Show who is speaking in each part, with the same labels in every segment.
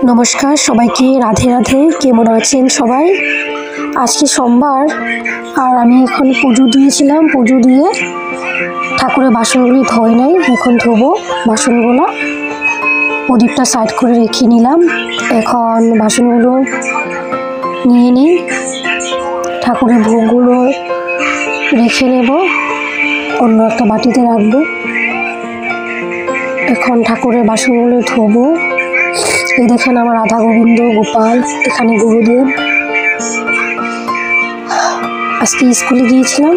Speaker 1: নমস্কার সবাইকে, রাধে রাধে। কেমন আছেন সবাই? আজকে সোমবার আর আমি এখন পুজো দিয়েছিলাম। পুজো দিয়ে ঠাকুরের বাসনগুলি ধোয় নাই, এখন ধোবো বাসনগুলো। প্রদীপটা সাইড করে রেখে নিলাম। এখন বাসনগুলো নিয়ে নিই, ঠাকুরের ভোগগুলো রেখে নেব, অন্য একটা বাটিতে রাখবো। এখন ঠাকুরের বাসনগুলো ধোবো। এই দেখেন আমার রাধা গোবিন্দ গোপাল এখানে গুরুদেব। আজকে স্কুলে গিয়েছিলাম,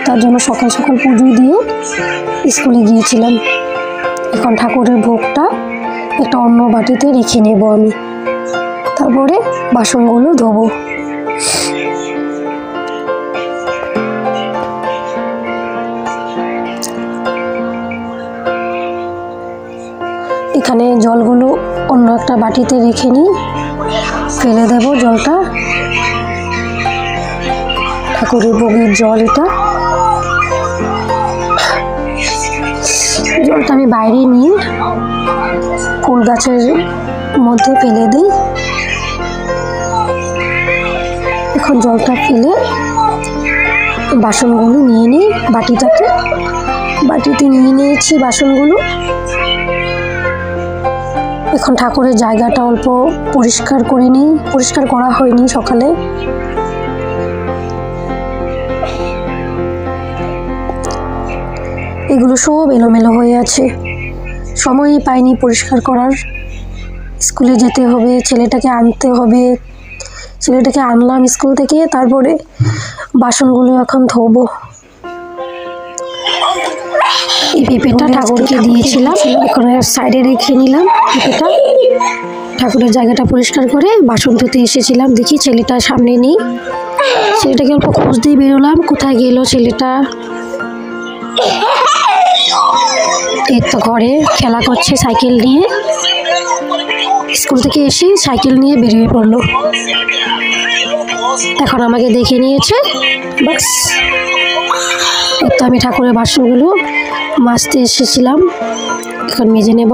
Speaker 1: তার জন্য সকাল সকাল পুজো দিয়ে স্কুলে গিয়েছিলাম। এখন ঠাকুরের ভোগটা একটা অন্য বাটিতে রেখে নেব আমি, তারপরে বাসনগুলো ধোবো। এখানে জলগুলো অন্য একটা বাটিতে রেখে নিই, ফেলে দেব জলটা। ঠাকুরের ভোগের জল এটা। জলটা আমি বাইরে নিয়ে ফুল গাছের মধ্যে ফেলে দিই। এখন জলটা ফেলে বাসনগুলো নিয়ে নিই বাটিতে নিয়ে নিয়েছি বাসনগুলো। এখন ঠাকুরের জায়গাটা অল্প পরিষ্কার করে নিই, পরিষ্কার করা হয়নি সকালে। এগুলো সব এলোমেলো হয়ে আছে, সময়ই পাইনি পরিষ্কার করার। স্কুলে যেতে হবে, ছেলেটাকে আনতে হবে। ছেলেটাকে আনলাম স্কুল থেকে, তারপরে বাসনগুলো এখন ধোবো। এই পেঁপেটা ঠাকুরকে দিয়েছিলাম, এখন সাইডে রেখে নিলাম পেঁপেটা। ঠাকুরের জায়গাটা পরিষ্কার করে বাসন ধুতে এসেছিলাম, দেখি ছেলেটা সামনে নেই। ছেলেটাকে অল্প খোঁজ দিয়ে বেরোলাম, কোথায় গেল ছেলেটা। এই তো ঘরে খেলা করছে সাইকেল নিয়ে, স্কুল থেকে এসে সাইকেল নিয়ে বেরিয়ে পড়লো। এখন আমাকে দেখে নিয়েছে, বাস। এই তো আমি ঠাকুরের বাসনগুলো মাজতে এসেছিলাম, এখন মেজে নেব।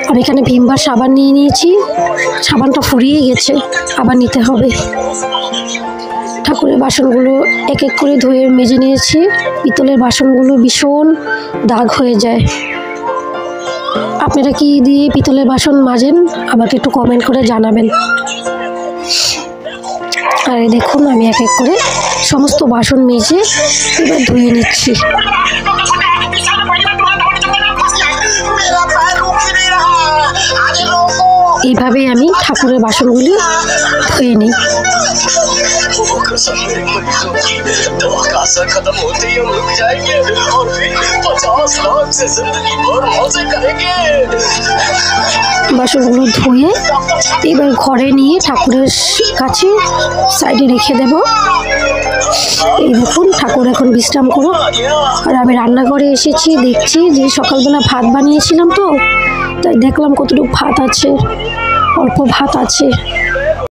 Speaker 1: আমি এখানে ভিমবার সাবান নিয়ে নিয়েছি, সাবানটা ফুরিয়ে গেছে, আবার নিতে হবে। ঠাকুরের বাসনগুলো এক এক করে ধুয়ে মেজে নিয়েছি। পিতলের বাসনগুলো ভীষণ দাগ হয়ে যায়। আপনারা কি দিয়ে পিতলের বাসন মাজেন আমাকে একটু কমেন্ট করে জানাবেন। আর দেখুন আমি এক এক করে সমস্ত বাসন মেজে এবার ধুয়ে নিচ্ছি। এইভাবেই আমি ঠাকুরের বাসনগুলি ধুয়ে নিই। বাসনগুলো ধুয়ে এবার ঘরে নিয়ে ঠাকুরের কাছে সাইডে রেখে দেব। এই দেখুন ঠাকুর এখন বিশ্রাম করো। আর আমি রান্নাঘরে এসেছি, দেখছি যে সকালবেলা ভাত বানিয়েছিলাম, তো তাই দেখলাম কতটুকু ভাত আছে, অল্প ভাত আছে।